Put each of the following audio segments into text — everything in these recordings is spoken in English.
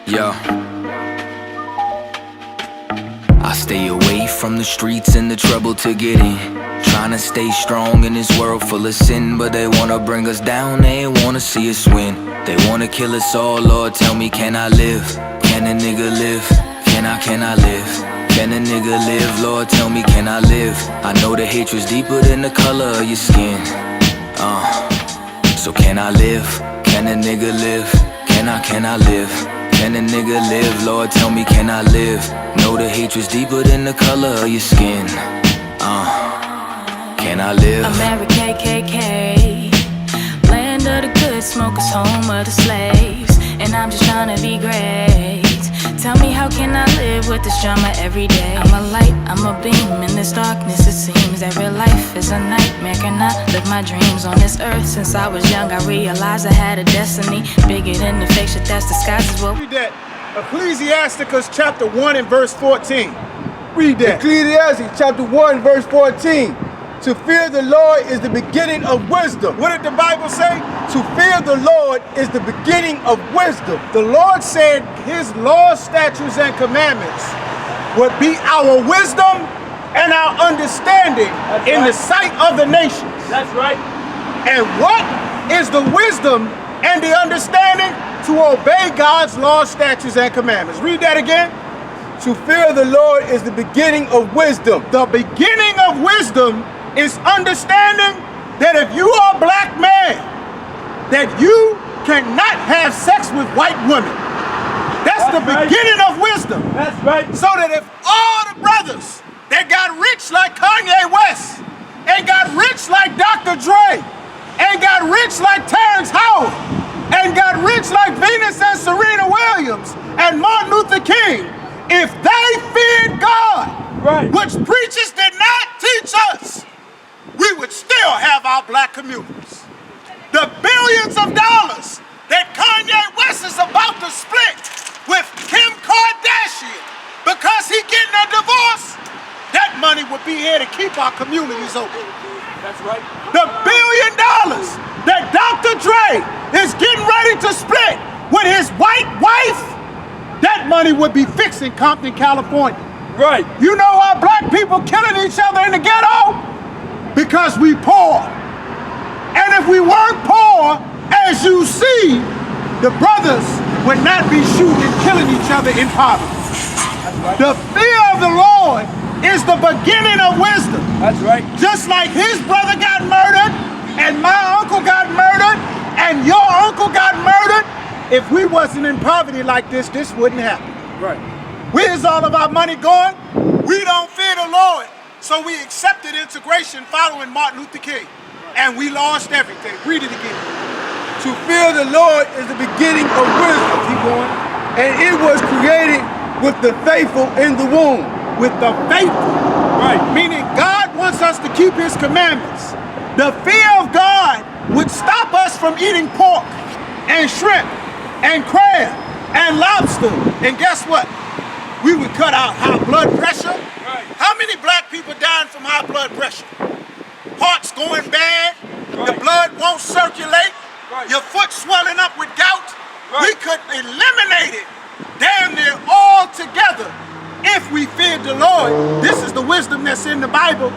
Yo, I stay away from the streets and the trouble to get in. Trying to stay strong in this world full of sin, but they wanna bring us down, they ain't wanna see us win. They wanna kill us all, Lord, tell me, can I live? Can a nigga live? Can I live? Can a nigga live? Lord, tell me, can I live? I know the hatred's deeper than the color of your skin. So can I live? Can a nigga live? Can I live? Can a nigga live? Lord, tell me, can I live? Know the hatred's deeper than the color of your skin. Can I live? America, KKK, land of the good smokers, home of the slaves. And I'm just trying to be great. Tell me, how can I live with this drama every day? I'm a light, I'm a beam in this darkness. It seems that real life is a nightmare. Can I live my dreams on this earth? Since I was young, I realized I had a destiny bigger than the fake shit that's disguised. Read that. Ecclesiasticus chapter 1 and verse 14. Read that. Ecclesiastes chapter 1 verse 14. To fear the Lord is the beginning of wisdom. What did the Bible say? To fear the Lord is the beginning of wisdom. The Lord said his laws, statutes, and commandments would be our wisdom and our understanding in the sight of the nations. That's right. And what is the wisdom and the understanding? To obey God's laws, statutes, and commandments. Read that again. To fear the Lord is the beginning of wisdom. The beginning of wisdom is understanding that if you are a black man, that you cannot have sex with white women. That's the beginning of wisdom. That's right. So that if all the brothers that got rich like Kanye West, and got rich like Dr. Dre, and got rich like Terrence Howard, and got rich like Venus and Serena Williams, and Martin Luther King, if they feared God, which preachers did not teach us, we would still have our black communities. The billions of dollars that Kanye West is about to split with Kim Kardashian because he getting a divorce, that money would be here to keep our communities open. That's right. The $1 billion that Dr. Dre is getting ready to split with his white wife, that money would be fixing Compton, California. Right. You know why black people killing each other in the ghetto? Because we poor. And if we weren't poor, as you see, the brothers would not be shooting and killing each other in poverty. Right. The fear of the Lord is the beginning of wisdom. That's right. Just like his brother got murdered, and my uncle got murdered, and your uncle got murdered, if we wasn't in poverty like this, this wouldn't happen. Right. Where's all of our money going? We don't fear the Lord. So we accepted integration following Martin Luther King. And we lost everything. Read it again. To fear the Lord is the beginning of wisdom. Keep going. And it was created with the faithful in the womb. With the faithful. Right. Meaning God wants us to keep his commandments. The fear of God would stop us from eating pork and shrimp and crab and lobster. And guess what? We would cut out high blood pressure. Right. How many black people dying from high blood pressure? Heart's going bad, the blood won't circulate, your foot swelling up with gout. We could eliminate it damn near altogether if we feared the Lord. This is the wisdom that's in the Bible.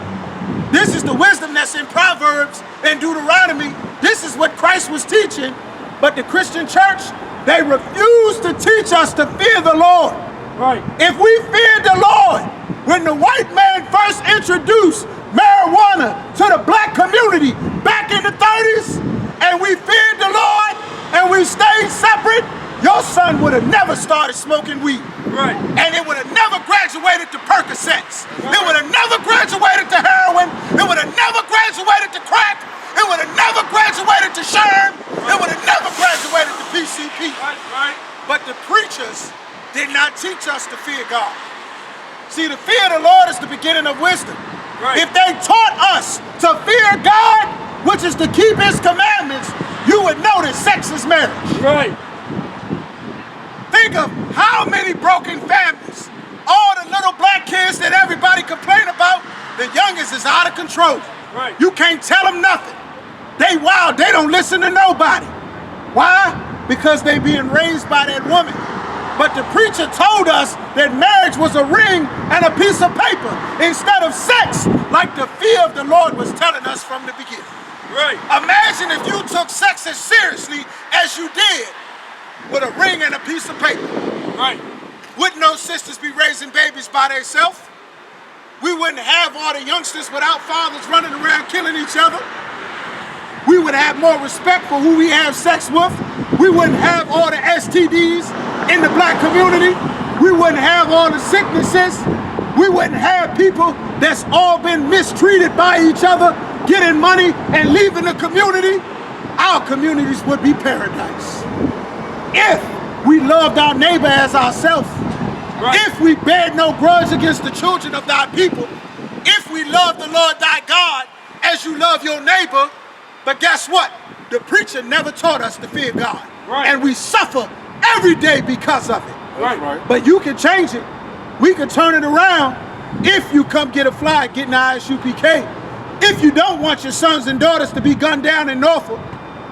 This is the wisdom that's in Proverbs and Deuteronomy. This is what Christ was teaching. But the Christian church, they refuse to teach us to fear the Lord. Right. If we feared the Lord, when the white man first introduced marijuana to the black community back in the 30s, and we feared the Lord, and we stayed separate, your son would have never started smoking weed. Right. And it would have never graduated to Percocets. Right. It would have never graduated to heroin. It would have never graduated to crack. It would have never graduated to Sherm. It would have never graduated to PCP. Right. But the preachers did not teach us to fear God. See, the fear of the Lord is the beginning of wisdom. Right. If they taught us to fear God, which is to keep his commandments, you would know that sex is marriage. Right. Think of how many broken families, all the little black kids that everybody complain about, the youngest is out of control. Right. You can't tell them nothing. They wild, they don't listen to nobody. Why? Because they being raised by that woman. But the preacher told us that marriage was a ring and a piece of paper instead of sex, like the fear of the Lord was telling us from the beginning. Right. Imagine if you took sex as seriously as you did with a ring and a piece of paper. Right. Wouldn't those sisters be raising babies by themselves? We wouldn't have all the youngsters without fathers running around killing each other. We would have more respect for who we have sex with. We wouldn't have all the STDs in the black community. We wouldn't have all the sicknesses. We wouldn't have people that's all been mistreated by each other, getting money and leaving the community. Our communities would be paradise. If we loved our neighbor as ourselves, right. If we bared no grudge against the children of thy people, if we love the Lord thy God as you love your neighbor. But guess what? The preacher never taught us to fear God. Right. And we suffer every day because of it. Right. But you can change it. We can turn it around if you come get a flag getting I.S.U.P.K. If you don't want your sons and daughters to be gunned down in Norfolk,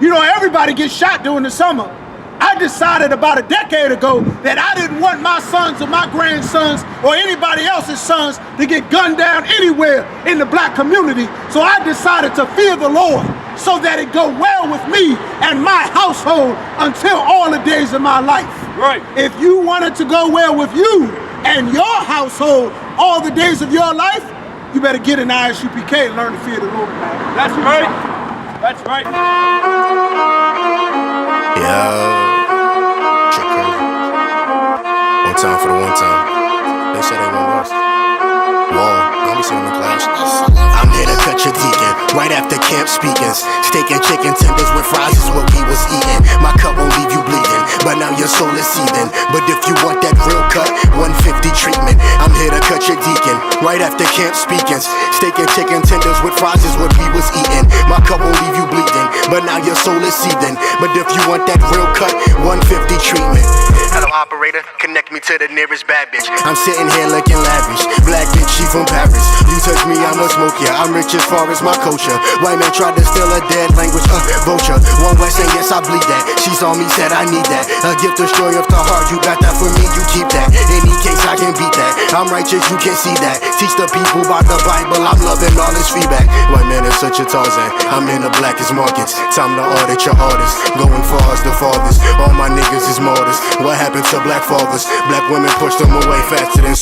you know, everybody gets shot during the summer. I decided about a decade ago that I didn't want my sons or my grandsons or anybody else's sons to get gunned down anywhere in the black community. So I decided to fear the Lord so that it go well with me and my household until all the days of my life. Right. If you want it to go well with you and your household all the days of your life, you better get an I.S.U.P.K. and learn to fear the Lord, man. That's right. That's right. One time for the one time. They said they won't rust. Whoa, let me see them in class. I'm here to cut your deacon, right after camp speakings. Steak and chicken tenders with fries is what we was eating. My cup won't leave you bleeding, but now your soul is seething. But if you want that real cut, 150 treatment. I'm here to cut your deacon, right after camp speakings. Steak and chicken tenders with fries is what we was eating. My cup won't leave you bleeding, but now your soul is seething. But if you want that real cut, 150 treatment. Hello operator, connect me to the nearest bad bitch. I'm sitting here looking lavish, black bitch, she from Paris. You touch me, I'ma smoke ya. I'm rich as far as my culture. White man tried to steal a dead language, vulture. One West and yes I bleed that. She's on me, said I need that. A gift of joy of the heart, you got that for me, you keep that. Any case I can beat that. I'm righteous, you can see that. Teach the people about the Bible, I'm loving all this feedback. White man is such a Tarzan, I'm in the blackest markets. Time to audit your artists, going far as the farthest. All my niggas is martyrs. What happened to black fathers? Black women pushed them away faster than